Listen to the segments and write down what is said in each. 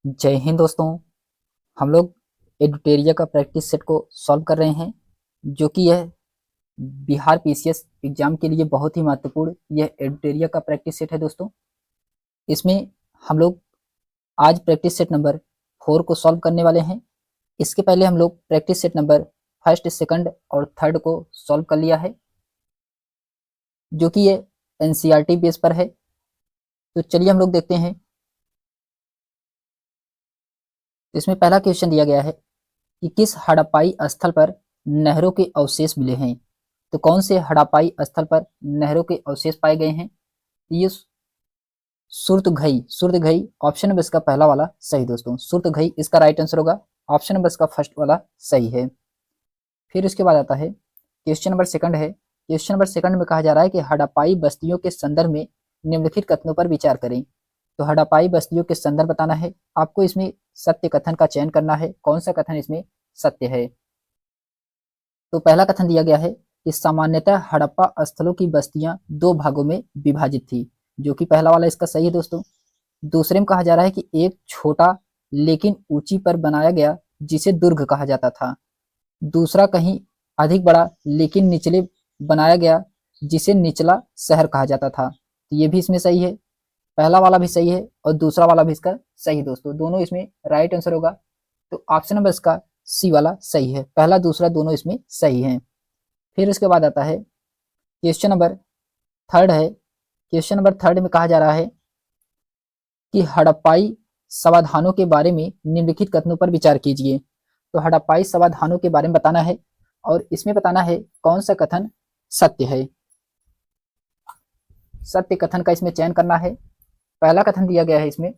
जय हिंद दोस्तों। हम लोग एडुटेरिया का प्रैक्टिस सेट को सॉल्व कर रहे हैं, जो कि यह बिहार पीसीएस एग्जाम के लिए बहुत ही महत्वपूर्ण यह एडुटेरिया का प्रैक्टिस सेट है दोस्तों। इसमें हम लोग आज प्रैक्टिस सेट नंबर 4 को सॉल्व करने वाले हैं। इसके पहले हम लोग practice set number first, second और थर्ड को सॉल्व कर लिया है, जो कि ये एनसीईआरटी बेस पर है। तो चलिए हम लोग देखते हैं। इसमें पहला क्वेश्चन दिया गया है कि किस हड़प्पाई स्थल पर नहरों के अवशेष मिले हैं। तो कौन से हड़प्पाई स्थल पर नहरों के अवशेष पाए गए हैं? ये सुरतघई ऑप्शन नंबर इसका पहला वाला सही दोस्तों। सुरतघई इसका राइट आंसर होगा। ऑप्शन नंबर इसका फर्स्ट वाला सही है। फिर इसके बाद आता है क्वेश्चन नंबर सेकंड है। क्वेश्चन नंबर सेकंड में कहा जा रहा है कि हड़प्पाई बस्तियों के संदर्भ में निम्नलिखित कथनों पर विचार करें। तो हड़प्पाई बस्तियों के संदर्भ बताना है आपको। इसमें सत्य कथन का चयन करना है, कौन सा कथन इसमें सत्य है। तो पहला कथन दिया गया है कि सामान्यतः हड़प्पा स्थलों की बस्तियां दो भागों में विभाजित थी, जो कि पहला वाला इसका सही है दोस्तों। दूसरे में कहा जा रहा है कि एक छोटा लेकिन ऊंची पर बनाया गया जिसे दुर्ग कहा जाता था। दूसरा कहीं अधिक बड़ा लेकिन निचले बनाया गया जिसे निचला शहर कहा जाता था। तो ये भी इसमें सही है। पहला वाला भी सही है और दूसरा वाला भी इसका सही है दोस्तों। दोनों इसमें राइट आंसर होगा। तो ऑप्शन नंबर इसका सी वाला सही है। पहला दूसरा दोनों इसमें सही है। फिर उसके बाद आता है क्वेश्चन नंबर थर्ड है। क्वेश्चन नंबर थर्ड में कहा जा रहा है कि हड़प्पाई समाधानों के बारे में निम्नलिखित कथनों पर विचार कीजिए। तो हड़प्पाई समाधानों के बारे में बताना है और इसमें बताना है कौन सा कथन सत्य है। सत्य कथन का इसमें चयन करना है। पहला कथन दिया गया है इसमें,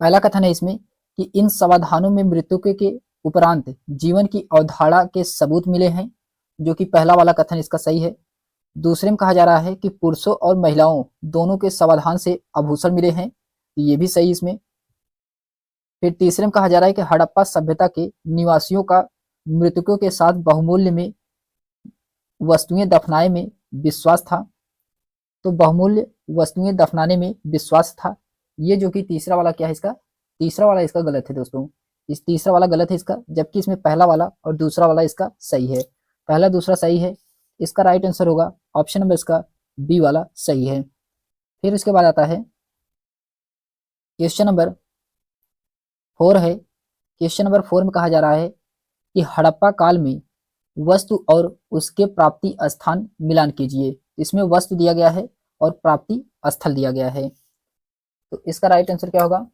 पहला कथन है इसमें कि इन समाधानों में मृत्यु के उपरांत जीवन की अवधारणा के सबूत मिले हैं, जो कि पहला वाला कथन इसका सही है। दूसरे में कहा जा रहा है कि पुरुषों और महिलाओं दोनों के समाधान से आभूषण मिले हैं, ये भी सही इसमें। फिर तीसरे में कहा जा रहा है कि हड़प्पा सभ्यता के निवासियों का मृतकों के साथ बहुमूल्य में वस्तुएं दफनाए में विश्वास था। तो बहुमूल्य वस्तुएं दफनाने में विश्वास था। ये जो कि तीसरा वाला क्या है इसका, तीसरा वाला इसका गलत है दोस्तों। इस तीसरा वाला गलत है इसका, जबकि इसमें पहला वाला और दूसरा वाला इसका सही है। पहला दूसरा सही है। इसका राइट आंसर होगा ऑप्शन नंबर इसका बी वाला सही है। फिर इसके बाद आता है क्वेश्चन नंबर 4 है। क्वेश्चन नंबर 4 में कहा जा रहा है कि हड़प्पा काल में वस्तु और उसके प्राप्ति स्थान मिलान कीजिए। इसमें वस्तु दिया गया है और प्राप्ति स्थल दिया गया है। तो इसका राइट आंसर क्या होगा?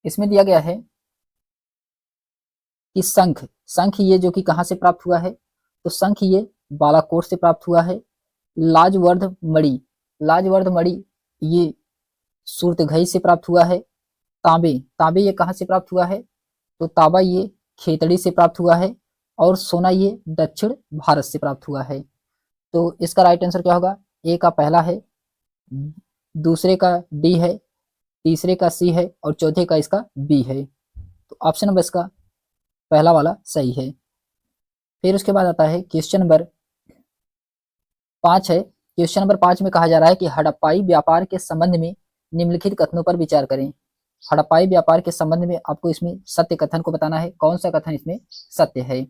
इसमें दिया गया है कि शंख, शंख ये जो कि कहाँ से प्राप्त हुआ है? तो शंख ये बालाकोट से प्राप्त हुआ है। लाजवर्ध मणि, लाजवर्ध मणि ये सुरतघई से प्राप्त हुआ है। तांबे, तांबे ये कहाँ से प्राप्त हुआ है? तो तांबा ये खेतड़ी से प्राप्त हुआ है। और सोना ये दक्षिण भारत से प्राप्त हुआ है। तो इसका राइट आंसर क्या होगा? ए का पहला है, दूसरे का डी है, तीसरे का सी है और चौथे का इसका बी है। तो ऑप्शन नंबर इसका पहला वाला सही है। फिर उसके बाद आता है क्वेश्चन नंबर 5 है। क्वेश्चन नंबर 5 में कहा जा रहा है कि हड़प्पाई व्यापार के संबंध में निम्नलिखित कथनों पर विचार करें। हड़प्पाई व्यापार के संबंध में आपको इसमें सत्य कथन को बताना है, कौन सा कथन इसमें सत्य है।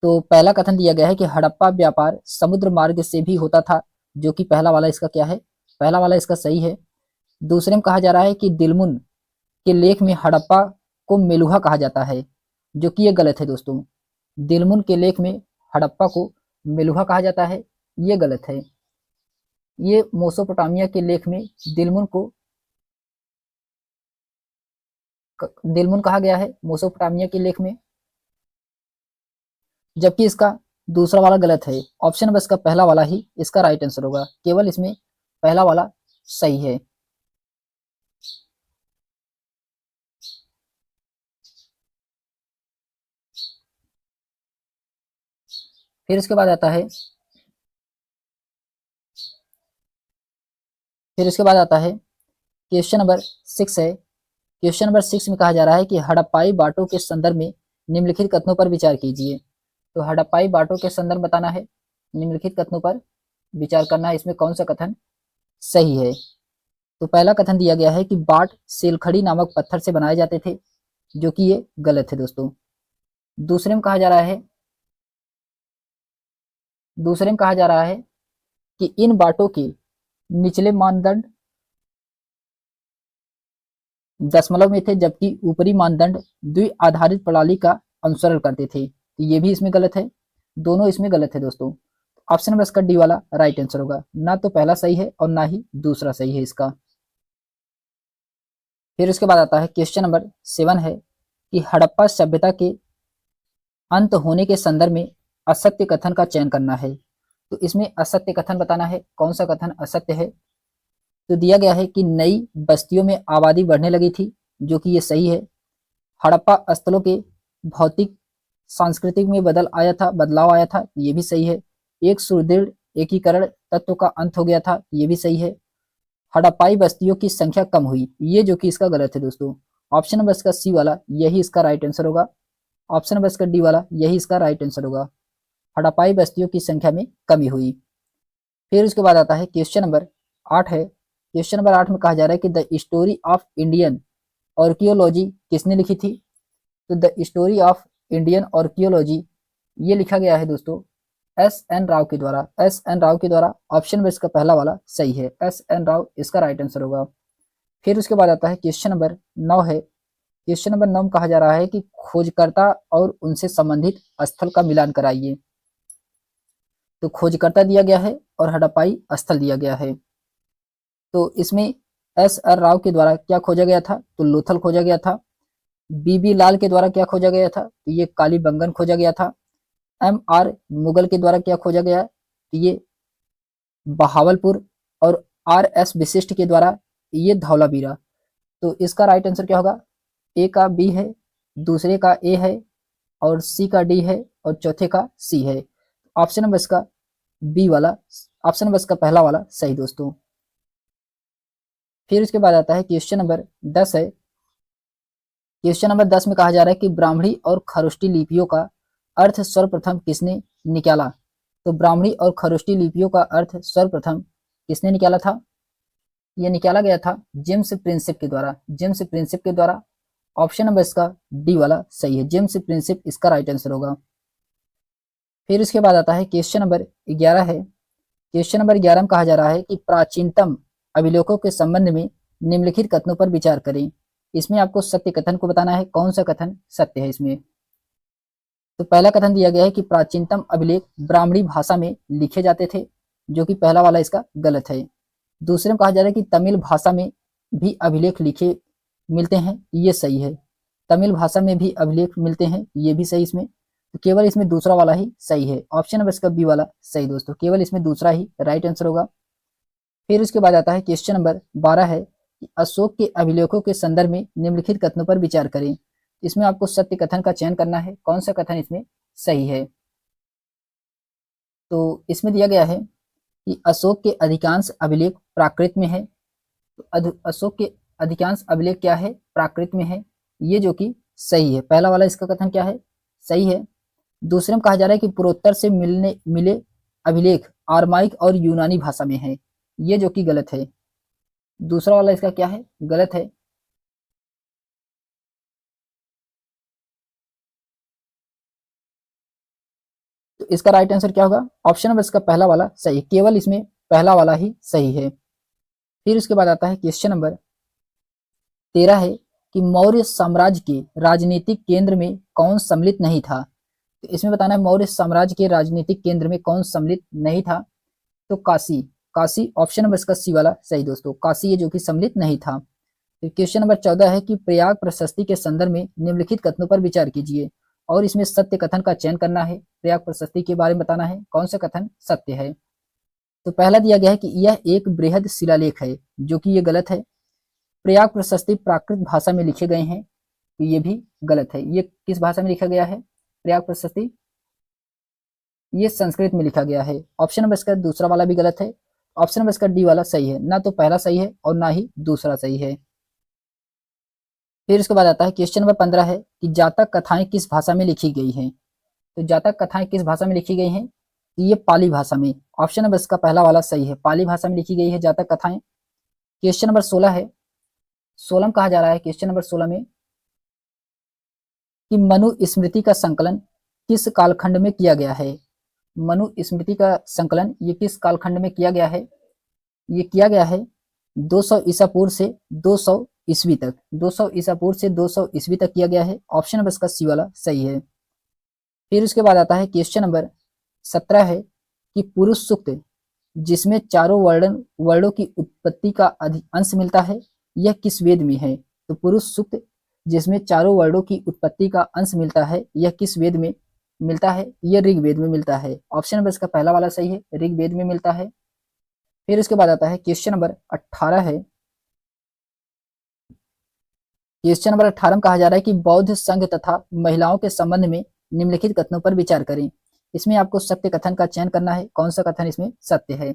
तो पहला कथन दिया गया है कि हड़प्पा व्यापार समुद्र मार्ग से भी होता था, जो कि पहला वाला इसका क्या है? पहला वाला इसका सही है। दूसरे में कहा जा रहा है कि दिलमुन के लेख में हड़प्पा को मेलुहा कहा जाता है, जो कि ये गलत है दोस्तों। दिलमुन के लेख में हड़प्पा को मेलुहा कहा जाता है, ये गलत है। ये मोसोपोटामिया के लेख में दिलमुन को दिलमुन कहा गया है मोसोपोटामिया के लेख में, जबकि इसका दूसरा वाला गलत है। ऑप्शन नंबर इसका पहला वाला ही इसका राइट आंसर होगा। केवल इसमें पहला वाला सही है। फिर इसके बाद आता है फिर इसके बाद आता है क्वेश्चन नंबर 6 है। क्वेश्चन नंबर 6 में कहा जा रहा है कि हड़प्पाई बाटों के संदर्भ में निम्नलिखित कथनों पर विचार कीजिए। तो हड़प्पाई बाटों के संदर्भ बताना है, निम्नलिखित कथनों पर विचार करना है, इसमें कौन सा कथन सही है। तो पहला कथन दिया गया है कि बाट सेलखड़ी नामक पत्थर से बनाए जाते थे, जो कि ये गलत है दोस्तों। दूसरे में कहा जा रहा है कि इन बाटों के निचले मानदंड दशमलव में थे, जबकि ऊपरी मानदंड द्वि आधारित प्रणाली का अनुसरण करते थे। तो ये भी इसमें गलत है, दोनों इसमें गलत है दोस्तों। ऑप्शन नंबर इसका डी वाला राइट आंसर होगा। ना तो पहला सही है और ना ही दूसरा सही है इसका। फिर उसके बाद आता है क्वेश्चन नंबर 7 है कि हड़प्पा सभ्यता के अंत होने के संदर्भ में असत्य कथन का चयन करना है। तो इसमें असत्य कथन बताना है, कौन सा कथन असत्य है। तो दिया गया है कि नई बस्तियों में आबादी बढ़ने लगी थी, जो कि ये सही है। हड़प्पा स्थलों के भौतिक सांस्कृतिक में बदलाव आया था, ये भी सही है। एक सुदृढ़ एकीकरण तत्व का अंत हो गया था, ये भी सही है। हड़प्पाई बस्तियों की संख्या कम हुई, ये जो कि इसका गलत है दोस्तों। ऑप्शन नंबर इसका सी वाला यही इसका राइट आंसर होगा। ऑप्शन नंबर इसका डी वाला यही इसका राइट आंसर होगा। हड़प्पाई बस्तियों की संख्या में कमी हुई। फिर उसके बाद आता है क्वेश्चन नंबर 8 है। क्वेश्चन नंबर 8 में कहा जा रहा है कि the story of Indian archaeology किसने लिखी थी। तो the story of Indian archaeology ये लिखा गया है दोस्तों एस एन राव के द्वारा। एस एन राव के द्वारा। ऑप्शन में इसका पहला वाला सही है, एस एन राव इसका राइट आंसर होगा। फिर उसके बाद आता है क्वेश्चन नंबर 9 है। क्वेश्चन नंबर 9 में कहा जा रहा है कि खोजकर्ता और उनसे संबंधित स्थल का मिलान कराइए। तो खोजकर्ता दिया गया है और हड़प्पाई स्थल दिया गया है। तो इसमें एस आर राव के द्वारा क्या खोजा गया था, तो लोथल खोजा गया था। बीबी लाल के द्वारा क्या खोजा गया था, तो ये कालीबंगन खोजा गया था। एम आर मुगल के द्वारा क्या खोजा गया, तो ये बहावलपुर। और आर एस विशिष्ट के द्वारा ये धौलावीरा। तो इसका राइट आंसर क्या होगा, ए का बी है, दूसरे का ए है, और सी का डी है, और चौथे का सी है। ऑप्शन नंबर इसका बी वाला, ऑप्शन नंबर इसका पहला वाला सही दोस्तों। फिर उसके बाद आता है क्वेश्चन नंबर 10 है। क्वेश्चन नंबर 10 में कहा जा रहा है कि ब्राह्मणी और खरोष्टी लिपियों का अर्थ सर्वप्रथम किसने निकाला। तो ब्राह्मणी और खरोष्टी लिपियों का अर्थ सर्वप्रथम किसने निकाला था, यह निकाला गया था जेम्स प्रिंसिप के द्वारा। जेम्स प्रिंसिप के द्वारा। ऑप्शन नंबर इसका डी वाला सही है, जेम्स प्रिंसिप इसका राइट आंसर होगा। फिर उसके बाद आता है क्वेश्चन नंबर 11 है। क्वेश्चन नंबर 11 में कहा जा रहा है कि प्राचीनतम अभिलेखों के संबंध में निम्नलिखित कथनों पर विचार करें। इसमें आपको सत्य कथन को बताना है, कौन सा कथन सत्य है इसमें। तो पहला कथन दिया गया है कि प्राचीनतम अभिलेख ब्राह्मणी भाषा में लिखे जाते थे, जो कि पहला वाला इसका गलत है। दूसरे में कहा जा रहा है कि तमिल भाषा में भी अभिलेख लिखे मिलते हैं, ये सही है। तमिल भाषा में भी अभिलेख मिलते हैं, ये भी सही इसमें। तो केवल इसमें दूसरा वाला ही सही है, ऑप्शन नंबर इसका बी वाला सही दोस्तों, केवल इसमें दूसरा ही राइट आंसर होगा। फिर उसके बाद आता है क्वेश्चन नंबर 12 है कि अशोक के अभिलेखों के संदर्भ में निम्नलिखित कथनों पर विचार करें। इसमें आपको सत्य कथन का चयन करना है, कौन सा कथन इसमें सही है। तो इसमें दिया गया है कि अशोक के अधिकांश अभिलेख प्राकृत में है। तो अशोक के अधिकांश अभिलेख क्या है, प्राकृत में है, ये जो कि सही है। पहला वाला इसका कथन क्या है, सही है। दूसरे में कहा जा रहा है कि पूर्वोत्तर से मिले अभिलेख आरमाइक और यूनानी भाषा में है, ये जो कि गलत है। दूसरा वाला इसका क्या है, गलत है। तो इसका राइट आंसर क्या होगा, ऑप्शन नंबर इसका पहला वाला सही, केवल इसमें पहला वाला ही सही है। फिर उसके बाद आता है क्वेश्चन नंबर 13 है कि मौर्य साम्राज्य के राजनीतिक केंद्र में कौन सम्मिलित नहीं था। तो इसमें बताना है मौर्य साम्राज्य के राजनीतिक केंद्र में कौन सम्मिलित नहीं था। तो काशी। काशी ऑप्शन नंबर इसका सी वाला सही दोस्तों, काशी ये जो कि सम्मिलित नहीं था। फिर क्वेश्चन नंबर 14 है कि प्रयाग प्रशस्ति के संदर्भ में निम्नलिखित कथनों पर विचार कीजिए, और इसमें सत्य कथन का चयन करना है। प्रयाग प्रशस्ति के बारे में बताना है कौन सा कथन सत्य है। तो पहला दिया गया है कि यह एक बृहद शिलालेख है, जो कि ये गलत है। प्रयाग प्रशस्ति प्राकृत भाषा में लिखे गए हैं, तो ये भी गलत है। ये किस भाषा में लिखा गया है, प्रयाग प्रशस्ति ये संस्कृत में लिखा गया है। ऑप्शन नंबर इसका दूसरा वाला भी गलत है, ऑप्शन नंबर इसका डी वाला सही है। ना तो पहला सही है और ना ही दूसरा सही है। फिर इसके बाद आता है क्वेश्चन नंबर 15 है कि जातक कथाएं किस भाषा में लिखी गई हैं। तो जातक कथाएं किस भाषा में लिखी गई हैं, ये पाली भाषा में। ऑप्शन नंबर इसका पहला वाला सही है, पाली भाषा में लिखी गई है जातक कथाएं। क्वेश्चन नंबर 16 है, 16 में कहा जा रहा है, क्वेश्चन नंबर 16 में कि मनु स्मृति का संकलन किस कालखंड में किया गया है। मनु स्मृति का संकलन ये किस कालखंड में किया गया है। ये किया गया है 200 ईसा पूर्व से 200 ईस्वी तक, 200 ईसा पूर्व से 200 ईस्वी तक किया गया है। ऑप्शन नंबर इसका सी वाला सही है। फिर उसके बाद आता है क्वेश्चन नंबर 17 है कि पुरुष सूक्त जिसमें चारों वर्णों की उत्पत्ति का अंश मिलता है, यह किस वेद में है। तो पुरुष सूक्त जिसमें चारों वर्णों की उत्पत्ति का अंश मिलता है, यह किस वेद में मिलता है। यह ऋग्वेद में मिलता है। ऑप्शन नंबर इसका पहला वाला सही है, ऋग्वेद में मिलता है। फिर उसके बाद आता है क्वेश्चन नंबर 18 है, क्वेश्चन नंबर 18 में कहा जा रहा है कि बौद्ध संघ तथा महिलाओं के संबंध में निम्नलिखित कथनों पर विचार करें। इसमें आपको सत्य कथन का चयन करना है, कौन सा कथन इसमें सत्य है।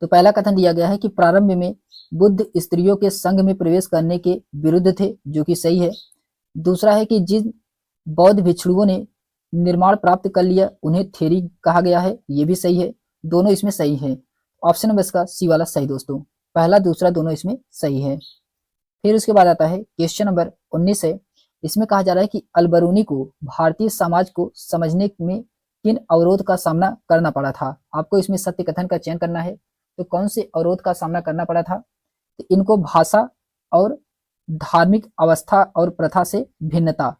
तो पहला कथन दिया गया है कि प्रारंभ में बुद्ध स्त्रियों के संघ में प्रवेश करने के विरुद्ध थे, जो कि सही है। दूसरा है कि जिन बौद्ध भिक्षुओं ने निर्माण प्राप्त कर लिया उन्हें थेरी कहा गया है, ये भी सही है। दोनों इसमें सही है। ऑप्शन नंबर इसका सी वाला सही दोस्तों, पहला दूसरा दोनों इसमें सही है। फिर उसके बाद आता है क्वेश्चन नंबर 19 है, इसमें कहा जा रहा है कि अलबरूनी को भारतीय समाज को समझने में किन अवरोध का सामना करना पड़ा था। आपको इसमें सत्य कथन का चयन करना है। तो कौन से अवरोध का सामना करना पड़ा था। तो इनको भाषा और धार्मिक अवस्था और प्रथा से भिन्नता,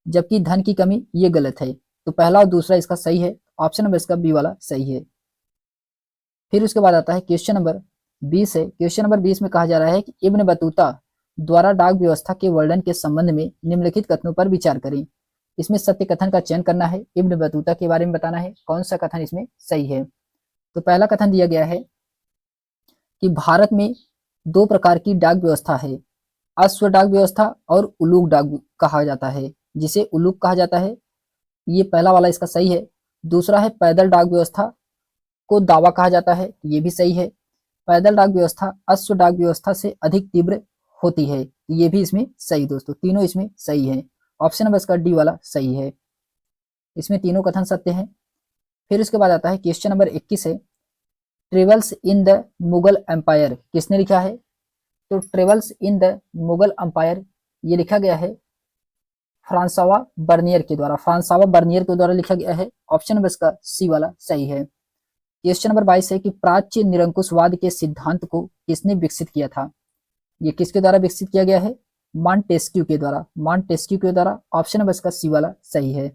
जबकि धन की कमी, ये गलत है। तो पहला और दूसरा इसका सही है। ऑप्शन नंबर इसका बी वाला सही है। फिर उसके बाद आता है क्वेश्चन नंबर 20 है, क्वेश्चन नंबर 20 में कहा जा रहा है कि इब्न बतूता द्वारा डाक व्यवस्था के वर्णन के संबंध में निम्नलिखित कथनों पर विचार करें। इसमें सत्य कथन का चयन करना है, इब्न बतूता के बारे में बताना है, कौन सा कथन इसमें सही है। तो पहला कथन दिया गया है कि भारत में दो प्रकार की डाक व्यवस्था है, अश्व डाक व्यवस्था और उलूक डाक कहा जाता है, जिसे उलूक कहा जाता है, ये पहला वाला इसका सही है। दूसरा है पैदल डाक व्यवस्था को दावा कहा जाता है, ये भी सही है। पैदल डाक व्यवस्था अश्व डाक व्यवस्था से अधिक तीव्र होती है, ये भी इसमें सही दोस्तों, तीनों इसमें सही है। ऑप्शन नंबर इसका डी वाला सही है, इसमें तीनों कथन सत्य हैं। फिर उसके बाद आता है क्वेश्चन नंबर 21 है, travels in the Mughal empire किसने लिखा है। तो travels in the Mughal empire ये लिखा गया है फ्रांसवा बर्नियर के द्वारा, फ्रांसवा बर्नियर के द्वारा लिखा गया है। ऑप्शन नंबर इसका सी वाला सही है। क्वेश्चन नंबर 22 है कि प्राच्य निरंकुशवाद के सिद्धांत को किसने विकसित किया था। ये किसके द्वारा विकसित किया गया है, मॉन्टेस्क्यू के द्वारा, मॉन्टेस्क्यू के द्वारा। ऑप्शन नंबर इसका सी वाला सही है।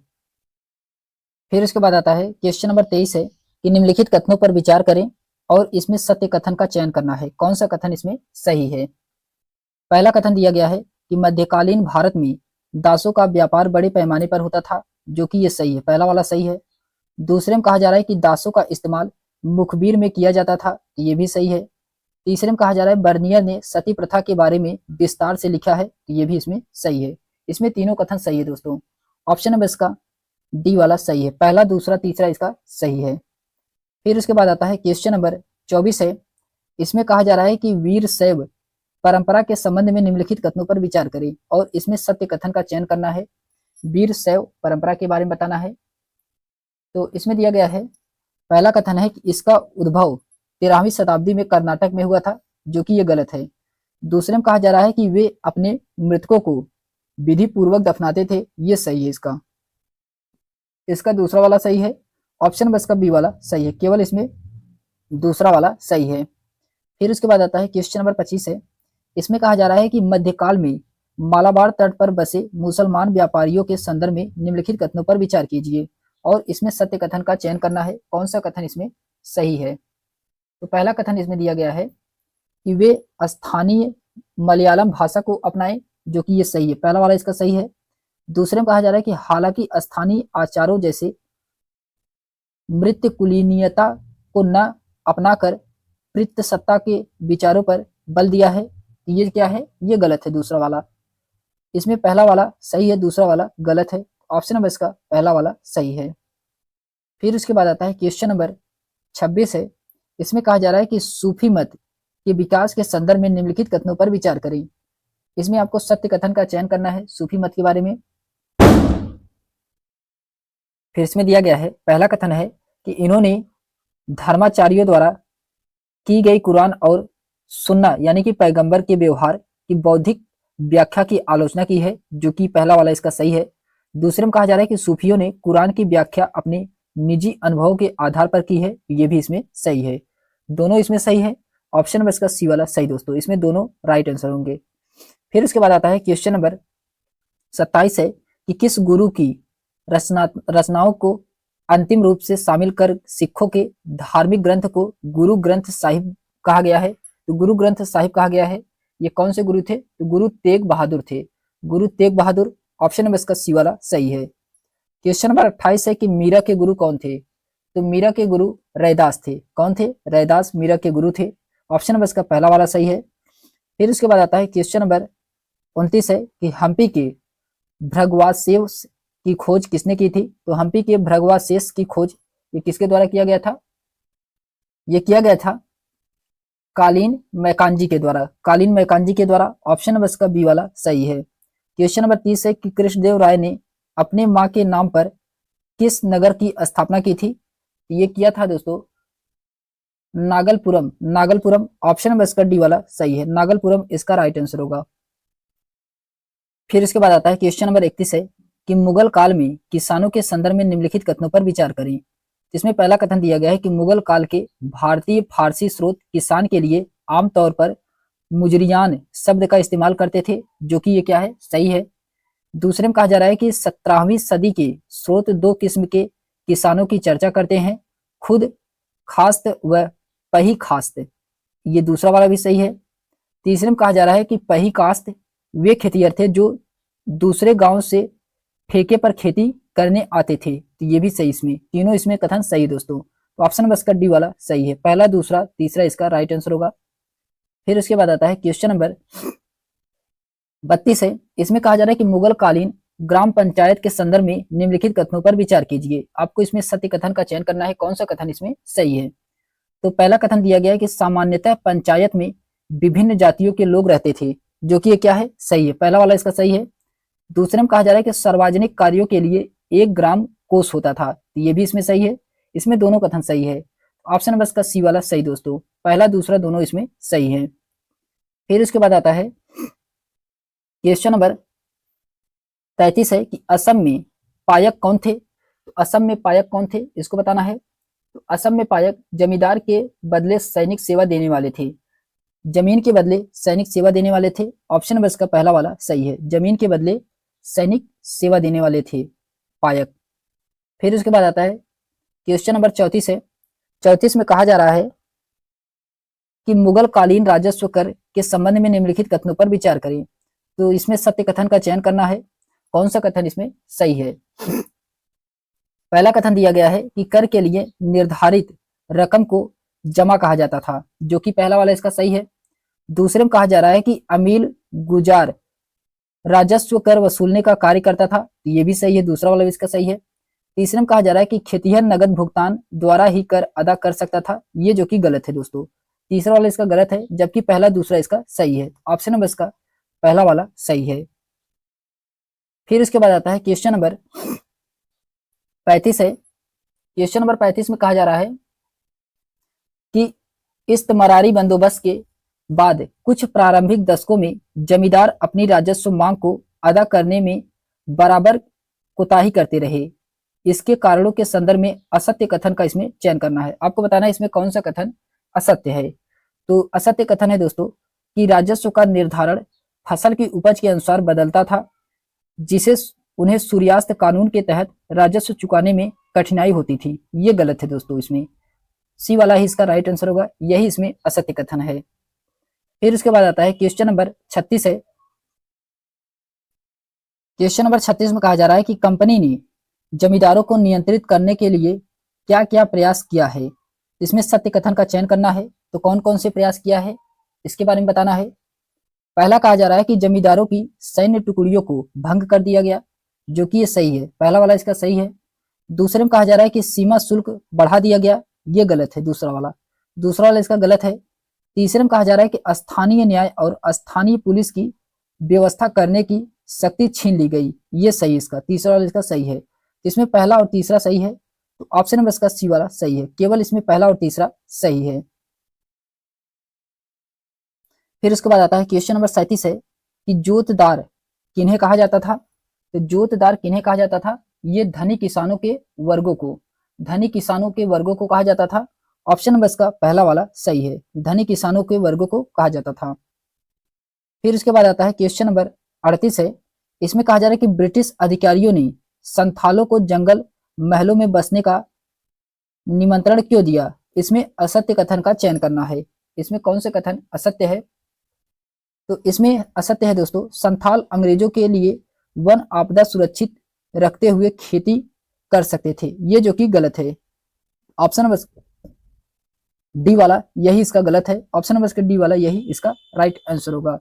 फिर उसके बाद आता है क्वेश्चन नंबर 23 है कि निम्नलिखित कथनों पर विचार करें और इसमें सत्य कथन का चयन करना है, कौन सा कथन इसमें सही है। पहला कथन दिया गया है कि मध्यकालीन भारत में दासों का व्यापार बड़े पैमाने पर होता था, जो कि ये सही है, पहला वाला सही है। दूसरे में कहा जा रहा है कि दासों का इस्तेमाल मुखबिर में किया जाता था, ये भी सही है। तीसरे में कहा जा रहा है बर्नियर ने सती प्रथा के बारे में विस्तार से लिखा है, ये भी इसमें सही है। इसमें तीनों कथन सही है दोस्तों। ऑप्शन नंबर इसका डी वाला सही है, पहला दूसरा तीसरा इसका सही है। फिर उसके बाद आता है क्वेश्चन नंबर 24 है, इसमें कहा जा रहा है कि वीर शैव परंपरा के संबंध में निम्नलिखित कथनों पर विचार करें और इसमें सत्य कथन का चयन करना है, वीर शैव परंपरा के बारे में बताना है। तो इसमें दिया गया है, पहला कथन है कि इसका उद्भव 13वीं शताब्दी में कर्नाटक में हुआ था, जो कि ये गलत है। दूसरे में कहा जा रहा है कि वे अपने मृतकों को विधि पूर्वक दफनाते थे, ये सही है। इसका दूसरा वाला सही है। ऑप्शन बस का बी वाला सही है, केवल इसमें दूसरा वाला सही है। फिर उसके बाद आता है क्वेश्चन नंबर 25 है, इसमें कहा जा रहा है कि मध्यकाल में मालाबार तट पर बसे मुसलमान व्यापारियों के संदर्भ में निम्नलिखित कथनों पर विचार कीजिए और इसमें सत्य कथन का चयन करना है, कौन सा कथन इसमें सही है। तो पहला कथन इसमें दिया गया है कि वे स्थानीय मलयालम भाषा को अपनाएं, जो कि ये सही है, पहला वाला इसका सही है। दूसरे में कहा जा रहा है कि हालांकि स्थानीय आचारों जैसे मृत्यु कुलीनीयता को न अपनाकर सत्ता के विचारों पर बल दिया है, ये क्या है, ये गलत है दूसरा वाला। इसमें पहला वाला सही है, दूसरा वाला गलत है। ऑप्शन नंबर इसका पहला वाला सही है। फिर उसके बाद आता है क्वेश्चन नंबर 26 है, इसमें कहा जा रहा है कि सूफी मत के विकास के संदर्भ में निम्नलिखित कथनों पर विचार करें। इसमें आपको सत्य कथन का चयन करना है सूफी मत के बारे में। फिर इसमें दिया गया है, पहला कथन है कि इन्होंने धर्माचार्यों द्वारा की गई कुरान और सुन्ना यानी कि पैगंबर के व्यवहार की बौद्धिक व्याख्या की आलोचना की है, जो कि पहला वाला इसका सही है। दूसरे में कहा जा रहा है कि सूफियों ने कुरान की व्याख्या अपने निजी अनुभव के आधार पर की है, ये भी इसमें सही है। दोनों इसमें सही है। ऑप्शन नंबर इसका सी वाला सही दोस्तों, इसमें दोनों राइट आंसर होंगे। फिर उसके बाद आता है क्वेश्चन नंबर 27 है कि किस गुरु की रचनाओं को अंतिम रूप से शामिल कर सिखों के धार्मिक ग्रंथ को गुरु ग्रंथ साहिब कहा गया है। तो गुरु ग्रंथ साहिब कहा गया है, ये कौन से गुरु थे? तो गुरु तेग बहादुर थे। गुरु तेग बहादुर, ऑप्शन नंबर इसका सी वाला सही है। क्वेश्चन नंबर 28 है कि मीरा के गुरु कौन थे? तो मीरा के गुरु रैदास थे। कौन थे? रैदास मीरा के गुरु थे। ऑप्शन नंबर इसका पहला वाला सही है। फिर उसके बाद आता है क्वेश्चन नंबर 29 है कि हम्पी के भृगुवाशेष की खोज किसने की थी? तो हम्पी के भृगुवाशेष की खोज ये किसके द्वारा किया गया था? ये किया गया था कालीन मैकांजी के द्वारा। कालीन मैकांजी के द्वारा, ऑप्शन नंबर इसका बी वाला सही है। क्वेश्चन नंबर 30 है कि कृष्णदेव राय ने अपने मां के नाम पर किस नगर की स्थापना की थी? ये किया था दोस्तों नागलपुरम। नागलपुरम, ऑप्शन नंबर इसका डी वाला सही है। नागलपुरम इसका राइट आंसर होगा। फिर इसके बाद आता है क्वेश्चन नंबर 31 है कि मुगल काल में किसानों के संदर्भ में निम्नलिखित कथनों पर विचार करें। इसमें पहला कथन दिया गया है कि मुगल काल के भारतीय फारसी स्रोत किसान के लिए आमतौर पर मुजरियान शब्द का इस्तेमाल करते थे, जो कि ये क्या है? सही है। दूसरे में कहा जा रहा है कि 17वीं सदी के स्रोत दो किस्म के किसानों की चर्चा करते हैं, खुद खास्त व पही खास्त। ये दूसरा वाला भी सही है। तीसरे में कहा जा रहा है कि पही कास्त वे खेतिहर थे जो दूसरे गांव से ठेके पर खेती करने आते थे। तो ये भी सही, इसमें तीनों इसमें कथन सही दोस्तों। तो ऑप्शन बस का डी वाला सही है। पहला, दूसरा, तीसरा इसका राइट आंसर होगा। फिर उसके बाद आता है क्वेश्चन नंबर 32 है। इसमें कहा जा रहा है कि मुगल कालीन ग्राम पंचायत के संदर्भ में निम्नलिखित कथनों पर विचार कीजिए। आपको इसमें सत्य कथन का चयन करना है, कौन सा कथन इसमें सही है। तो पहला कथन दिया गया है कि सामान्यतः पंचायत में विभिन्न जातियों के लोग रहते थे, जो कि ये क्या है? सही है। पहला वाला इसका सही है। दूसरे में कहा जा रहा है कि सार्वजनिक कार्यों के लिए एक ग्राम कोष होता था, तो ये भी इसमें सही है। इसमें दोनों कथन सही है। ऑप्शन नंबर इसका सी वाला सही दोस्तों। पहला, दूसरा दोनों इसमें सही है। फिर उसके बाद आता है क्वेश्चन नंबर 33 है कि असम में पायक कौन थे? तो असम में पायक कौन थे इसको बताना है। तो असम में पायक जमींदार के बदले सैनिक सेवा देने वाले थे। जमीन के बदले सैनिक सेवा देने वाले थे। ऑप्शन नंबर इसका पहला वाला सही है। जमीन के बदले सैनिक सेवा देने वाले थे पायक। फिर उसके बाद आता है क्वेश्चन नंबर 34 है। 34 में कहा जा रहा है कि मुगल कालीन राजस्व कर के संबंध में निम्नलिखित कथनों पर विचार करें। तो इसमें सत्य कथन का चयन करना है, कौन सा कथन इसमें सही है। पहला कथन दिया गया है कि कर के लिए निर्धारित रकम को जमा कहा जाता था, जो कि पहला वाला इसका सही है। दूसरे में कहा जा रहा है कि अमील गुजार राजस्व कर वसूलने का कार्य करता था, ये भी सही है। दूसरा वाला भी इसका सही है। तीसरे में कहा जा रहा है कि खेतिहर नगद भुगतान द्वारा ही कर अदा कर सकता था, ये जो कि गलत है दोस्तों। तीसरा वाला इसका गलत है, जबकि पहला, दूसरा इसका सही है। ऑप्शन नंबर इसका पहला वाला सही है। फिर उसके बाद आता है क्वेश्चन नंबर 35 है। क्वेश्चन नंबर 35 में कहा जा रहा है कि इस्तमरारी बंदोबस्त के बाद कुछ प्रारंभिक दशकों में जमींदार अपनी राजस्व मांग को अदा करने में बराबर कोताही करते रहे। इसके कारणों के संदर्भ में असत्य कथन का इसमें चयन करना है। आपको बताना है इसमें कौन सा कथन असत्य है। तो असत्य कथन है दोस्तों कि राजस्व का निर्धारण फसल की उपज के अनुसार बदलता था, जिसे उन्हें सूर्यास्त कानून के तहत राजस्व चुकाने में कठिनाई होती थी। ये गलत है दोस्तों, इसमें सी वाला ही इसका राइट आंसर होगा। यही इसमें असत्य कथन है। फिर उसके बाद आता है क्वेश्चन नंबर 36 है। क्वेश्चन नंबर 36 में कहा जा रहा है कि कंपनी ने जमींदारों को नियंत्रित करने के लिए क्या क्या प्रयास किया है। इसमें सत्य कथन का चयन करना है। तो कौन कौन से प्रयास किया है इसके बारे में बताना है। पहला कहा जा रहा है कि जमींदारों की सैन्य टुकड़ियों को भंग कर दिया गया, जो कि ये सही है। पहला वाला इसका सही है। दूसरे में कहा जा रहा है कि सीमा शुल्क बढ़ा दिया गया, ये गलत है। दूसरा वाला इसका गलत है। तीसरे में कहा जा रहा है कि स्थानीय न्याय और स्थानीय पुलिस की व्यवस्था करने की शक्ति छीन ली गई, ये सही इसका। तीसरा वाला इसका सही है। इसमें पहला और तीसरा सही है। तो ऑप्शन नंबर इसका सी वाला सही है। केवल इसमें पहला और तीसरा सही है। फिर उसके बाद आता है क्वेश्चन नंबर 37 है कि जोतदार किन्हें कहा जाता था। तो जोतदार किन्हें कहा जाता था, ये धनी किसानों के वर्गों को, धनी किसानों के वर्गों को कहा जाता था। ऑप्शन नंबर इसका पहला वाला सही है, धनी किसानों के वर्गों को कहा जाता था। फिर उसके बाद आता है क्वेश्चन नंबर 38 है, इसमें कहा जा रहा है कि ब्रिटिश अधिकारियों ने संथालों को जंगल महलों में बसने का निमंत्रण क्यों दिया। इसमें असत्य कथन का चयन करना है। इसमें कौन से कथन असत्य है, तो इसमें असत्य है दोस्तों, संथाल अंग्रेजों के लिए वन आपदा सुरक्षित रखते हुए खेती कर सकते थे, ये जो कि गलत है। ऑप्शन नंबर डी वाला यही इसका गलत है, ऑप्शन नंबर डी वाला यही इसका राइट आंसर होगा।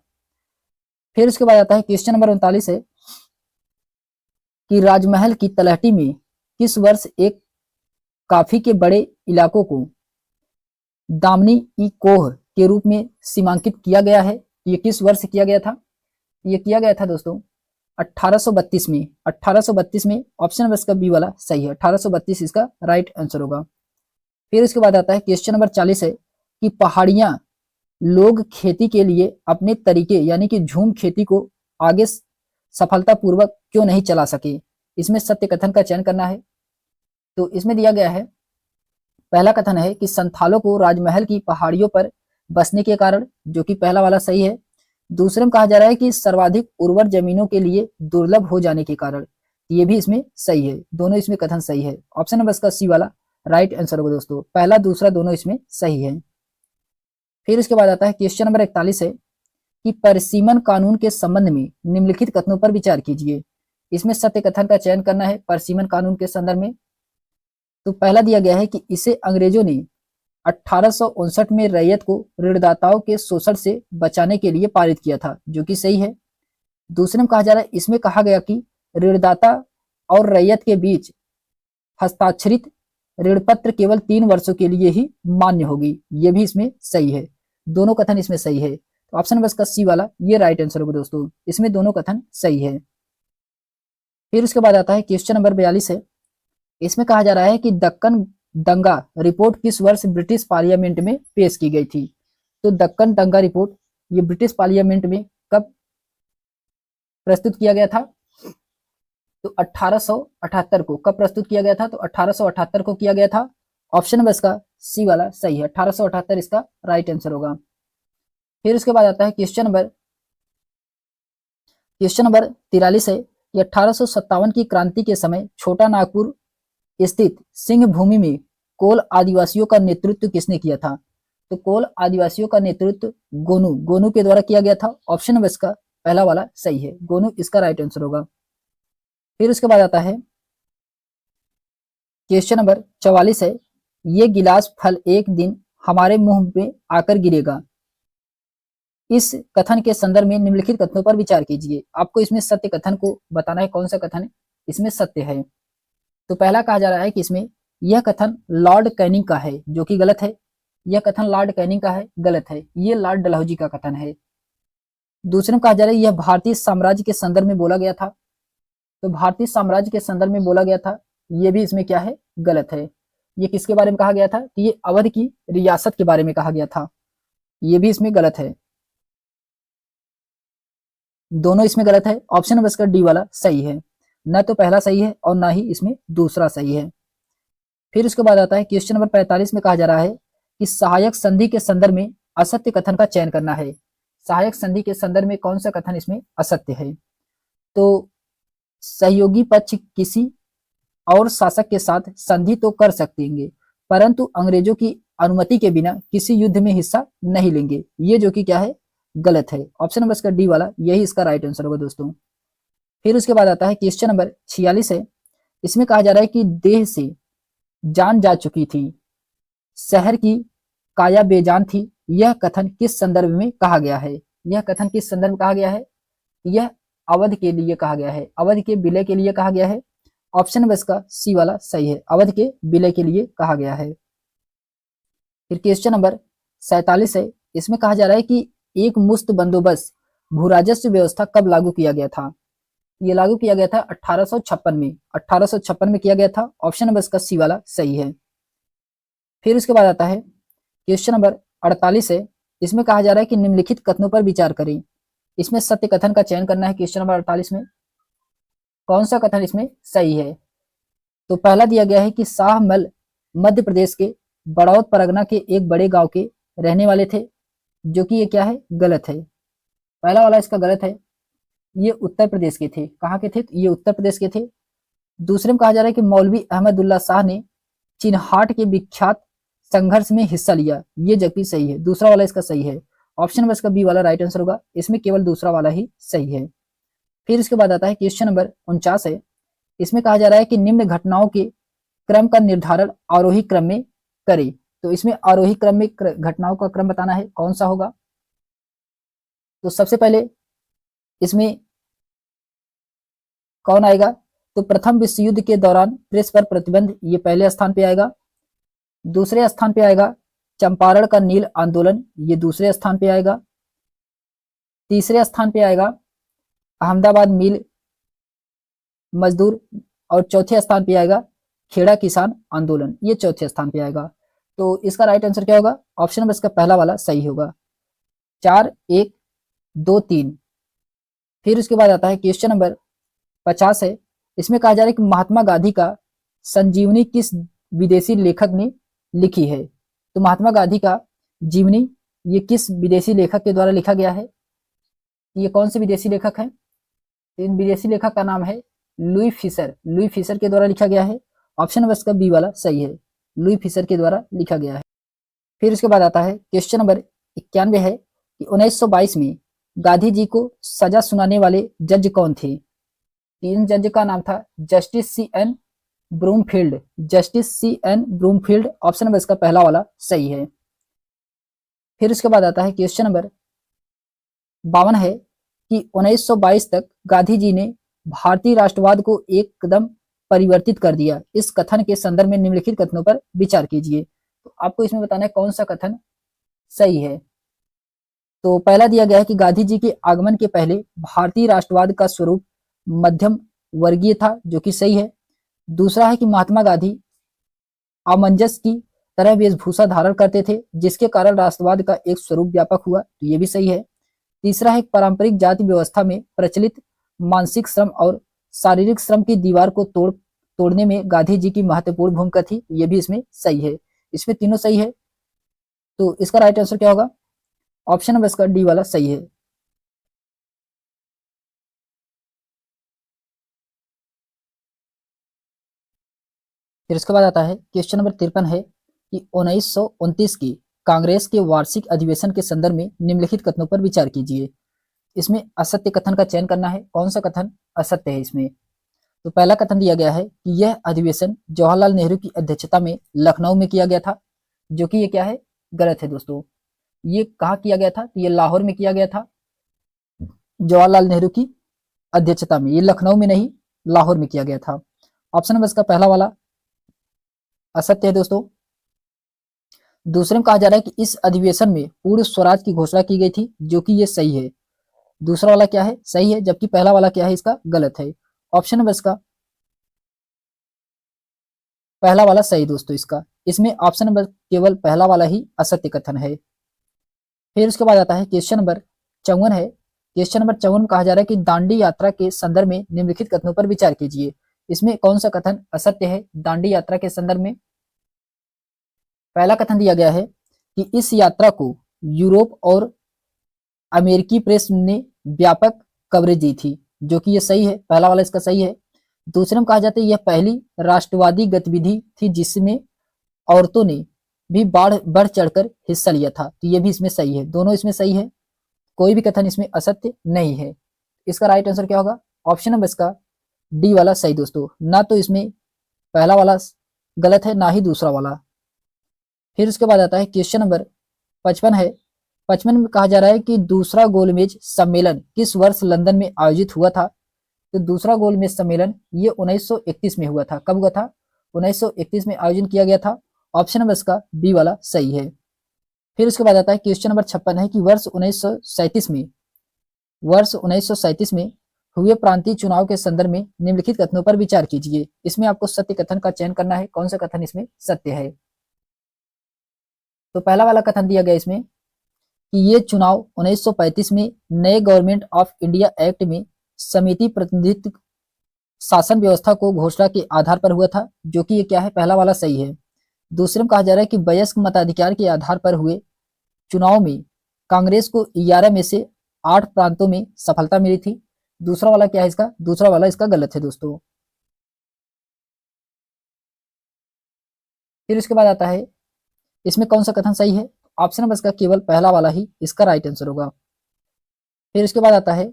फिर उसके बाद आता है क्वेश्चन नंबर 39 है कि राजमहल की तलहटी में किस वर्ष एक काफी के बड़े इलाकों को दामनी ई कोह के रूप में सीमांकित किया गया है। ये किस वर्ष किया गया था, ये किया गया था दोस्तों 1832 में। 1832 में ऑप्शन नंबर इसका बी वाला सही है, 1832 इसका राइट आंसर होगा। फिर इसके बाद आता है क्वेश्चन नंबर 40 है कि पहाड़ियां लोग खेती के लिए अपने तरीके यानी कि झूम खेती को आगे सफलतापूर्वक क्यों नहीं चला सके। इसमें सत्य कथन का चयन करना है। तो इसमें दिया गया है, पहला कथन है कि संथालों को राजमहल की पहाड़ियों पर बसने के कारण, जो कि पहला वाला सही है। दूसरे में कहा जा रहा है कि सर्वाधिक उर्वर जमीनों के लिए दुर्लभ हो जाने के कारण, ये भी इसमें सही है, दोनों इसमें कथन सही है। ऑप्शन नंबर इसका सी वाला राइट आंसर होगा दोस्तों, पहला दूसरा दोनों इसमें सही है। फिर इसके बाद आता है क्वेश्चन नंबर 41 है कि परिसीमन कानून के संबंध में निम्नलिखित कथनों पर विचार कीजिए। इसमें सत्य कथन का चयन करना है परिसीमन कानून के संदर्भ में। तो पहला दिया गया है कि इसे अंग्रेजों ने 1859 में रैयत को ऋणदाताओं के शोषण से बचाने के लिए पारित किया था, जो कि सही है। दूसरे में कहा जा रहा है, इसमें कहा गया कि ऋणदाता और रैयत के बीच हस्ताक्षरित ऋणपत्र केवल 3 वर्षों के लिए ही मान्य होगी, ये भी इसमें सही है, दोनों कथन इसमें सही है। तो ऑप्शन नंबर का सी वाला ये राइट आंसर होगा दोस्तों, इसमें दोनों कथन सही है। फिर उसके बाद आता है क्वेश्चन नंबर 42 है, इसमें कहा जा रहा है कि दक्कन दंगा रिपोर्ट किस वर्ष ब्रिटिश पार्लियामेंट में पेश की गई थी। तो दक्कन दंगा रिपोर्ट ये ब्रिटिश पार्लियामेंट में कब प्रस्तुत किया गया था, तो 1878 को। कब प्रस्तुत किया गया था, तो 1878 को किया गया था। ऑप्शन नंबर इसका सी वाला सही है, 1878 इसका राइट आंसर होगा। फिर उसके बाद आता है क्वेश्चन नंबर 43 है, 1857 की क्रांति के समय छोटा नागपुर स्थित सिंह भूमि में कोल आदिवासियों का नेतृत्व किसने किया था। तो कोल आदिवासियों का नेतृत्व गोनू के द्वारा किया गया था। ऑप्शन नंबर इसका पहला वाला सही है, गोनू इसका राइट आंसर होगा। फिर उसके बाद आता है क्वेश्चन नंबर 44 है, ये गिलास फल एक दिन हमारे मुंह में आकर गिरेगा। इस कथन के संदर्भ में निम्नलिखित कथनों पर विचार कीजिए। आपको इसमें सत्य कथन को बताना है, कौन सा कथन इसमें सत्य है। तो पहला कहा जा रहा है कि इसमें यह कथन लॉर्ड कैनिंग का है, जो कि गलत है। यह कथन लॉर्ड कैनिंग का है, गलत है, ये लॉर्ड डलहौजी का कथन है। दूसरे में कहा जा रहा है यह भारतीय साम्राज्य के संदर्भ में बोला गया था। तो भारतीय साम्राज्य के संदर्भ में बोला गया था, ये भी इसमें क्या है, गलत है। ये किसके बारे में कहा गया था, कि ये अवध की रियासत के बारे में कहा गया था, ये भी इसमें गलत है, दोनों इसमें गलत है। ऑप्शन नंबर इसका डी वाला सही है, न तो पहला सही है और ना ही इसमें दूसरा सही है। फिर उसके बाद आता है क्वेश्चन नंबर 45 में कहा जा रहा है कि सहायक संधि के संदर्भ में असत्य कथन का चयन करना है। सहायक संधि के संदर्भ में कौन सा कथन इसमें असत्य है। तो सहयोगी पक्ष किसी और शासक के साथ संधि तो कर सकेंगे, परंतु अंग्रेजों की अनुमति के बिना किसी युद्ध में हिस्सा नहीं लेंगे, ये जो कि क्या है, गलत है। ऑप्शन नंबर इसका डी वाला यही इसका राइट आंसर होगा दोस्तों। फिर उसके बाद आता है क्वेश्चन नंबर 46 है, इसमें कहा जा रहा है कि देह से जान जा चुकी थी, शहर की काया बेजान थी, यह कथन किस संदर्भ में कहा गया है। यह कथन किस संदर्भ में कहा गया है, यह अवध के लिए कहा गया है, अवध के विलय के लिए कहा गया है। ऑप्शन नंबर इसका सी वाला सही है, अवध के विलय के लिए कहा गया है। फिर क्वेश्चन नंबर 47 है, इसमें कहा जा रहा है कि एक मुश्त बंदोबस्त भू राजस्व व्यवस्था कब लागू किया गया था। ये लागू किया गया था 1856 में, 1856 में किया गया था। ऑप्शन नंबर इसका सी वाला सही है। फिर उसके बाद आता है क्वेश्चन नंबर 48 है, इसमें कहा जा रहा है कि निम्नलिखित कथनों पर विचार करें। इसमें सत्य कथन का चयन करना है। क्वेश्चन नंबर 48 में कौन सा कथन इसमें सही है? तो पहला दिया गया है कि शाहमल मध्य प्रदेश के बड़ौद परगना के एक बड़े गांव के रहने वाले थे, जो कि ये क्या है? गलत है। पहला वाला इसका गलत है। ये उत्तर प्रदेश के थे। कहाँ के थे? ये उत्तर प्रदेश के थे। दूसरे में कहा जा रहा है कि मौलवी अहमदुल्ला शाह ने चिन्हाट के विख्यात संघर्ष में हिस्सा लिया, ये जबकि सही है। दूसरा वाला इसका सही है। ऑप्शन नंबर इसका बी वाला राइट आंसर होगा। इसमें केवल दूसरा वाला ही सही है। फिर इसके बाद आता है क्वेश्चन नंबर 49 है। इसमें कहा जा रहा है कि निम्न घटनाओं के क्रम का निर्धारण आरोही क्रम में करें। तो इसमें आरोही क्रम में घटनाओं का क्रम बताना है, कौन सा होगा? तो सबसे पहले इसमें कौन आएगा? तो प्रथम विश्व युद्ध के दौरान प्रेस पर प्रतिबंध, ये पहले स्थान पे आएगा। दूसरे स्थान पे आएगा चंपारण का नील आंदोलन, ये दूसरे स्थान पे आएगा। तीसरे स्थान पे आएगा अहमदाबाद मिल मजदूर, और चौथे स्थान पे आएगा खेड़ा किसान आंदोलन, ये चौथे स्थान पे आएगा। तो इसका राइट आंसर क्या होगा? ऑप्शन नंबर इसका पहला वाला सही होगा। 4 1 2 3। फिर उसके बाद आता है क्वेश्चन नंबर 50 है। इसमें कहा जा रहा है कि महात्मा गांधी का संजीवनी किस विदेशी लेखक ने लिखी है? तो महात्मा गांधी का जीवनी ये किस विदेशी लेखक के द्वारा लिखा गया है? ये कौन से विदेशी लेखक है? इन विदेशी लेखक का नाम है लुई फिशर। लुई फिशर के द्वारा लिखा गया है। ऑप्शन नंबर इसका बी वाला सही है, लुई फिशर के द्वारा लिखा गया है। फिर उसके बाद आता है क्वेश्चन नंबर 91 है कि 1922 में गांधी जी को सजा सुनाने वाले जज कौन थे? तीन जज का नाम था justice C N Broomfield. Justice C N Broomfield, option number इसका पहला वाला सही है। फिर उसके बाद आता है क्वेश्चन नंबर 52 है कि 1922 तक गांधी जी ने भारतीय राष्ट्रवाद को एकदम परिवर्तित कर दिया। इस कथन के संदर्भ में निम्नलिखित कथनों पर विचार कीजिए। तो आपको इसमें बताना है कौन सा कथन सही है। तो पहला दिया गया है कि गांधी जी के आगमन के पहले भारतीय राष्ट्रवाद का स्वरूप मध्यम वर्गीय था, जो कि सही है। दूसरा है कि महात्मा गांधी आमंजस की तरह वेशभूषा धारण करते थे, जिसके कारण राष्ट्रवाद का एक स्वरूप व्यापक हुआ, तो ये भी सही है। तीसरा है पारंपरिक जाति व्यवस्था में प्रचलित मानसिक श्रम और शारीरिक श्रम की दीवार को तोड़ने में गांधी जी की महत्वपूर्ण भूमिका थी, ये भी इसमें सही है। इसमें तीनों सही है। तो इसका राइट आंसर क्या होगा? ऑप्शन नंबर इसका डी वाला सही है। फिर इसके बाद आता है क्वेश्चन नंबर 53 है कि 1929 की कांग्रेस के वार्षिक अधिवेशन के संदर्भ में निम्नलिखित कथनों पर विचार कीजिए। इसमें असत्य कथन का चयन करना है। कौन सा कथन असत्य है इसमें? तो पहला कथन दिया गया है कि यह अधिवेशन जवाहरलाल नेहरू की अध्यक्षता में लखनऊ में किया गया था, जो कि ये क्या है? गलत है दोस्तों। ये कहाँ किया गया था? तो ये लाहौर में किया गया था जवाहरलाल नेहरू की अध्यक्षता में। ये लखनऊ में नहीं, लाहौर में किया गया था। ऑप्शन नंबर इसका पहला वाला असत्य है दोस्तों। दूसरे में कहा जा रहा है कि इस अधिवेशन में पूर्ण स्वराज की घोषणा की गई थी, जो कि ये सही है। दूसरा वाला क्या है? सही है, जबकि पहला वाला क्या है? इसका गलत है। ऑप्शन नंबर इसका पहला वाला सही दोस्तों इसका। इसमें ऑप्शन नंबर केवल पहला वाला ही असत्य कथन है। फिर उसके बाद आता है क्वेश्चन नंबर 54 है। क्वेश्चन नंबर 54 में कहा जा रहा है कि दांडी यात्रा के संदर्भ में निम्नलिखित कथनों पर विचार कीजिए। इसमें कौन सा कथन असत्य है दांडी यात्रा के संदर्भ में? पहला कथन दिया गया है कि इस यात्रा को यूरोप और अमेरिकी प्रेस ने व्यापक कवरेज दी थी, जो कि ये सही है, पहला वाला इसका सही है। दूसरे में कहा जाता है यह पहली राष्ट्रवादी गतिविधि थी जिसमें औरतों ने भी बढ़ चढ़कर हिस्सा लिया था, तो ये भी इसमें सही है। दोनों इसमें सही है, कोई भी कथन इसमें असत्य नहीं है। इसका राइट आंसर क्या होगा? ऑप्शन नंबर इसका डी वाला सही दोस्तों। ना तो इसमें पहला वाला गलत है, ना ही दूसरा वाला। फिर उसके बाद आता है क्वेश्चन नंबर 55 है। 55 में कहा जा रहा है कि दूसरा गोलमेज सम्मेलन किस वर्ष लंदन में आयोजित हुआ था? तो दूसरा गोलमेज सम्मेलन ये 1931 में हुआ था। कब हुआ था? 1931 में आयोजन किया गया था। ऑप्शन नंबर इसका बी वाला सही है। फिर उसके बाद आता है क्वेश्चन नंबर 56 है कि वर्ष 1937 में हुए प्रांतीय चुनाव के संदर्भ में निम्नलिखित कथनों पर विचार कीजिए। इसमें आपको सत्य कथन का चयन करना है। कौन सा कथन इसमें सत्य है? तो पहला वाला कथन दिया गया इसमें कि ये चुनाव 1935 में नए गवर्नमेंट ऑफ इंडिया एक्ट में समिति प्रतिनिधित्व शासन व्यवस्था को घोषणा के आधार पर हुआ था, जो कि ये क्या है, पहला वाला सही है। दूसरे में कहा जा रहा है कि वयस्क मताधिकार के आधार पर हुए चुनाव में कांग्रेस को 11 में से 8 प्रांतों में सफलता मिली थी। दूसरा वाला क्या है इसका, दूसरा वाला इसका गलत है दोस्तों। फिर उसके बाद आता है इसमें कौन सा कथन सही है, ऑप्शन नंबर इसका केवल पहला वाला ही इसका राइट आंसर होगा। फिर उसके बाद आता है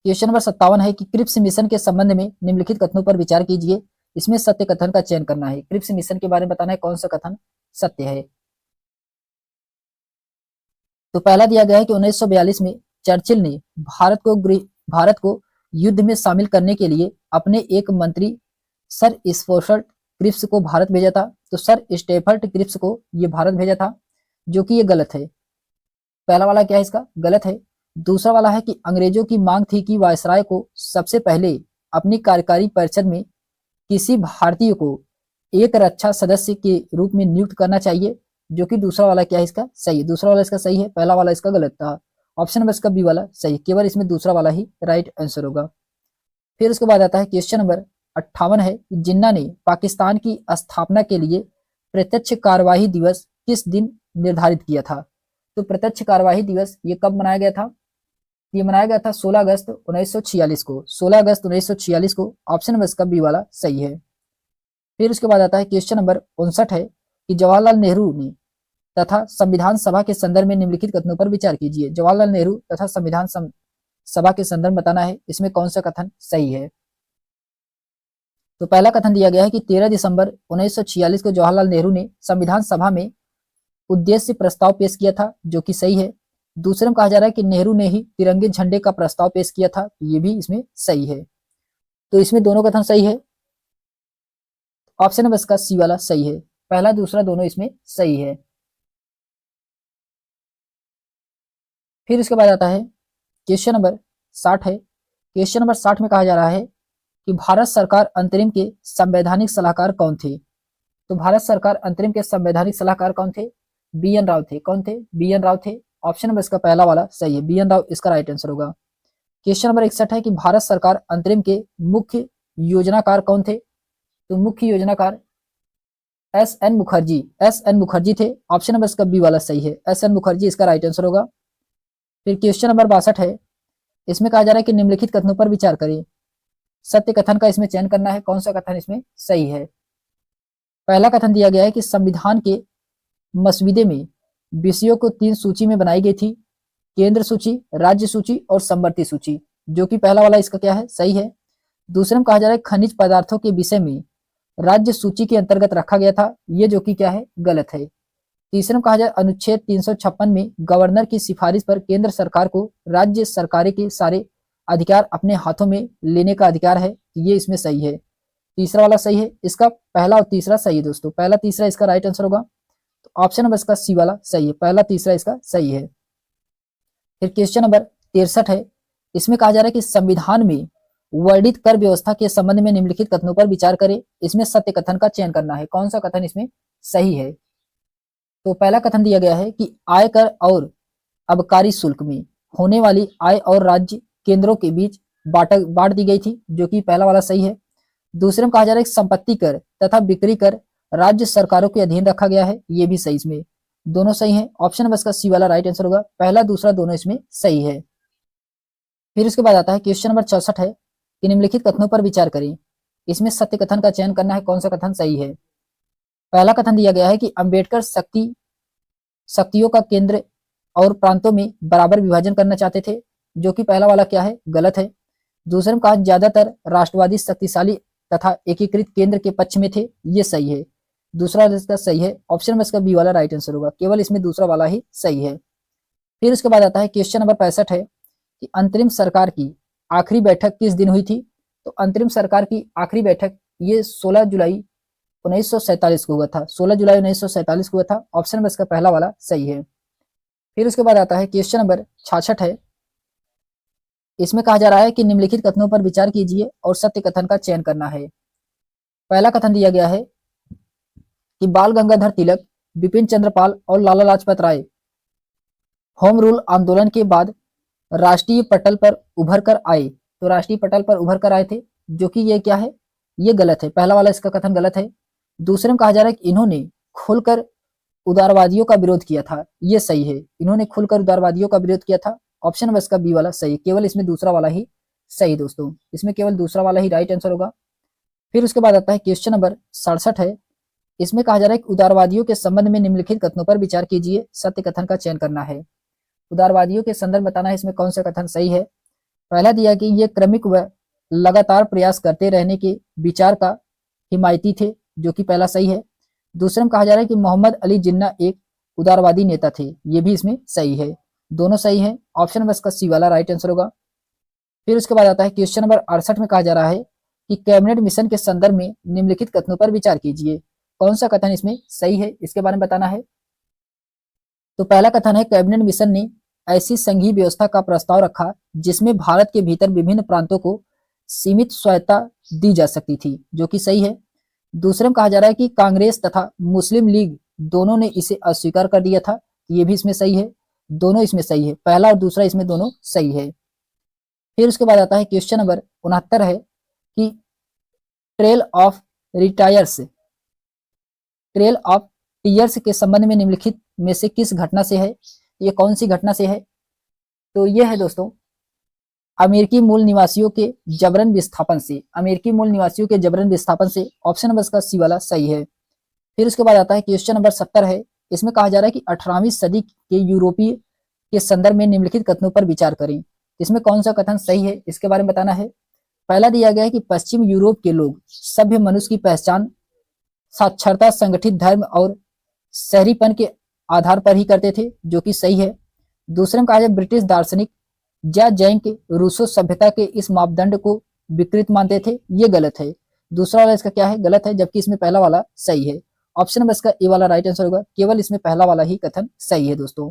क्वेश्चन नंबर 57 है कि क्रिप्स मिशन के संबंध में निम्नलिखित कथनों पर विचार कीजिए। इसमें सत्य कथन का चयन करना है। क्रिप्स मिशन के बारे में बताना है कौन सा कथन सत्य है। तो पहला दिया गया है कि 1942 में चर्चिल ने भारत को युद्ध में शामिल करने के लिए अपने एक मंत्री सर स्टैफर्ड क्रिप्स को भारत भेजा था। तो सर स्टैफर्ड क्रिप्स को ये भारत भेजा था, जो कि ये गलत है। पहला वाला क्या है इसका गलत है। दूसरा वाला है कि अंग्रेजों की मांग थी कि वायसराय को सबसे पहले अपनी कार्यकारी परिषद में किसी भारतीय को एक रक्षा सदस्य के रूप में नियुक्त करना चाहिए, जो कि दूसरा वाला क्या है इसका सही है। दूसरा वाला इसका सही है, पहला वाला इसका गलत था। ऑप्शन नंबर इसका बी वाला सही, केवल इसमें दूसरा वाला ही राइट आंसर होगा। फिर उसके बाद आता है क्वेश्चन नंबर 58 है, जिन्ना ने पाकिस्तान की स्थापना के लिए प्रत्यक्ष कार्यवाही दिवस किस दिन निर्धारित किया था। तो प्रत्यक्ष कार्यवाही दिवस ये कब मनाया गया था, ये मनाया गया था 16 अगस्त 1946 को। 16 अगस्त 1946 को ऑप्शन नंबर इसका बी वाला सही है। फिर उसके बाद आता है क्वेश्चन नंबर 59 है कि जवाहरलाल नेहरू ने तथा संविधान सभा के संदर्भ में निम्नलिखित कथनों पर विचार कीजिए। जवाहरलाल नेहरू तथा संविधान सभा के संदर्भ में बताना है, इसमें कौन सा कथन सही है। तो पहला कथन दिया गया है कि 13 दिसंबर 1946 को जवाहरलाल नेहरू ने संविधान सभा में उद्देश्य प्रस्ताव पेश किया था, जो कि सही है। दूसरे में कहा जा रहा है कि नेहरू ने ही तिरंगे झंडे का प्रस्ताव पेश किया था, ये भी इसमें सही है। तो इसमें दोनों कथन सही है। ऑप्शन नंबर इसका सी वाला सही है, पहला दूसरा दोनों इसमें सही है। फिर इसके बाद आता है क्वेश्चन नंबर 60 है। क्वेश्चन नंबर 60 में कहा जा रहा है कि भारत सरकार अंतरिम के संवैधानिक सलाहकार कौन थे। तो भारत सरकार अंतरिम के संवैधानिक सलाहकार कौन थे, बी एन राव थे। कौन थे, बी एन राव थे। ऑप्शन नंबर इसका पहला वाला सही है, बी एन राव इसका राइट आंसर होगा। क्वेश्चन नंबर 61 है कि भारत सरकार अंतरिम के मुख्य योजनाकार कौन थे। तो मुख्य योजनाकार S N Mukherjee, S N Mukherjee थे। ऑप्शन नंबर इसका बी वाला सही है, एस एन मुखर्जी इसका राइट आंसर होगा। फिर क्वेश्चन नंबर 62 है, इसमें कहा जा रहा है कि निम्नलिखित कथनों पर विचार करें। सत्य कथन का इसमें चयन करना है, कौन सा कथन इसमें सही है। पहला कथन दिया गया है कि संविधान के मसवीदे में विषयों को 3 सूची में बनाई गई थी, केंद्र सूची, राज्य सूची और समवर्ती सूची, जो कि पहला वाला इसका क्या है सही है। दूसरे में कहा जा रहा है खनिज पदार्थों के विषय में राज्य सूची के अंतर्गत रखा गया था, ये जो कि क्या है गलत है। तीसरे में कहा जाए अनुच्छेद 356 में गवर्नर की सिफारिश पर केंद्र सरकार को राज्य सरकारें के सारे अधिकार अपने हाथों में लेने का अधिकार है, ये इसमें सही है। तीसरा वाला सही है, इसका पहला और तीसरा सही है दोस्तों, पहला तीसरा इसका राइट आंसर होगा। तो ऑप्शन नंबर इसका सी वाला सही है, पहला तीसरा इसका सही है। फिर क्वेश्चन नंबर 63 है, इसमें कहा जा रहा है कि संविधान में वर्णित कर व्यवस्था के संबंध में निम्नलिखित कथनों पर विचार करें। इसमें सत्य कथन का चयन करना है, कौन सा कथन इसमें सही है। तो पहला कथन दिया गया है कि आयकर और आबकारी शुल्क में होने वाली आय और राज्य केंद्रों के बीच बांट दी गई थी, जो कि पहला वाला सही है। दूसरे में कहा जा रहा है कि संपत्ति कर तथा बिक्री कर राज्य सरकारों के अधीन रखा गया है, ये भी सही इसमें दोनों सही है। ऑप्शन नंबर इसका सी वाला राइट आंसर होगा, पहला दूसरा दोनों इसमें सही है। फिर उसके बाद आता है क्वेश्चन नंबर 64 है कि निम्नलिखित कथनों पर विचार करें। इसमें सत्य कथन का चयन करना है, कौन सा कथन सही है। पहला कथन दिया गया है कि अंबेडकर शक्तियों का केंद्र और प्रांतों में बराबर विभाजन करना चाहते थे, जो कि पहला वाला क्या है गलत है। दूसरे में कहा ज्यादातर राष्ट्रवादी शक्तिशाली तथा एकीकृत केंद्र के पक्ष में थे, ये सही है। दूसरा इसका सही है, ऑप्शन में इसका बी वाला राइट आंसर होगा, केवल इसमें दूसरा वाला ही सही है। फिर उसके बाद आता है क्वेश्चन नंबर 65 है कि अंतरिम सरकार की आखिरी बैठक किस दिन हुई थी। तो अंतरिम सरकार की आखिरी बैठक ये 16 जुलाई 1947 को हुआ था, 16 जुलाई 1947 को हुआ था। ऑप्शन नंबर इसका पहला वाला सही है। फिर उसके बाद आता है क्वेश्चन नंबर 66 है, इसमें कहा जा रहा है कि निम्नलिखित कथनों पर विचार कीजिए और सत्य कथन का चयन करना है। पहला कथन दिया गया है कि बाल गंगाधर तिलक, बिपिन चंद्र पाल और लाला लाजपत राय होम रूल आंदोलन के बाद राष्ट्रीय पटल पर उभर कर आए। तो राष्ट्रीय पटल पर उभर कर आए थे, जो कि ये क्या है, ये गलत है, पहला वाला इसका कथन गलत है। दूसरे में कहा जा रहा है कि इन्होंने खुलकर उदारवादियों का विरोध किया था, ये सही है, इन्होंने खुलकर उदारवादियों का विरोध किया था। ऑप्शन नंबर इसका बी वाला सही है, केवल इसमें दूसरा वाला ही सही दोस्तों, इसमें केवल दूसरा वाला ही राइट आंसर होगा। फिर उसके बाद आता है क्वेश्चन नंबर 67 है। इसमें कहा जा रहा है कि उदारवादियों के संबंध में निम्नलिखित कथनों पर विचार कीजिए, सत्य कथन का चयन करना है। उदारवादियों के संदर्भ बताना है, इसमें कौन सा कथन सही है। पहला दिया कि ये क्रमिक व लगातार प्रयास करते रहने के विचार का हिमायती थे, जो कि पहला सही है। दूसरे में कहा जा रहा है कि मोहम्मद अली जिन्ना एक उदारवादी नेता थे, ये भी इसमें सही है, दोनों सही है। ऑप्शन नंबर इसका सी वाला राइट आंसर होगा। फिर उसके बाद आता है क्वेश्चन नंबर 68 में कहा जा रहा है कि कैबिनेट मिशन के संदर्भ में निम्नलिखित कथनों पर विचार कीजिए, कौन सा कथन इसमें सही है, इसके बारे में बताना है। तो पहला कथन है कैबिनेट मिशन ने ऐसी संघीय व्यवस्था का प्रस्ताव रखा जिसमें भारत के भीतर विभिन्न प्रांतों को सीमित स्वायत्तता दी जा सकती थी, जो कि सही है। दूसरे में कहा जा रहा है कि कांग्रेस तथा मुस्लिम लीग दोनों ने इसे अस्वीकार कर दिया था, ये भी इसमें सही है, दोनों इसमें सही है, पहला और दूसरा इसमें दोनों सही है। फिर उसके बाद आता है क्वेश्चन नंबर 69 है कि trail of retires trail of tears के संबंध में निम्नलिखित में से किस घटना से है, ये कौन सी घटना से है। तो ये है दोस्तों अमेरिकी मूल निवासियों के जबरन विस्थापन से, अमेरिकी मूल निवासियों के जबरन विस्थापन से। ऑप्शन नंबर इसका सी वाला सही है। फिर उसके बाद आता है क्वेश्चन नंबर 70 है। इसमें कहा जा रहा है कि 18वीं सदी के यूरोपीय के संदर्भ में निम्नलिखित कथनों पर विचार करें, इसमें कौन सा कथन सही है, इसके बारे में बताना है। पहला दिया गया है कि पश्चिम यूरोप के लोग सभ्य मनुष्य की पहचान साक्षरता, संगठित धर्म और शहरीपन के आधार पर ही करते थे, जो कि सही है। दूसरे में कहा जाए ब्रिटिश दार्शनिक जैंक रूसो सभ्यता के इस मापदंड को विकृत मानते थे, ये गलत है। दूसरा वाला इसका क्या है, गलत है, जबकि इसमें पहला वाला सही है। ऑप्शन नंबर इसका ए वाला राइट आंसर होगा, केवल इसमें पहला वाला ही कथन सही है दोस्तों।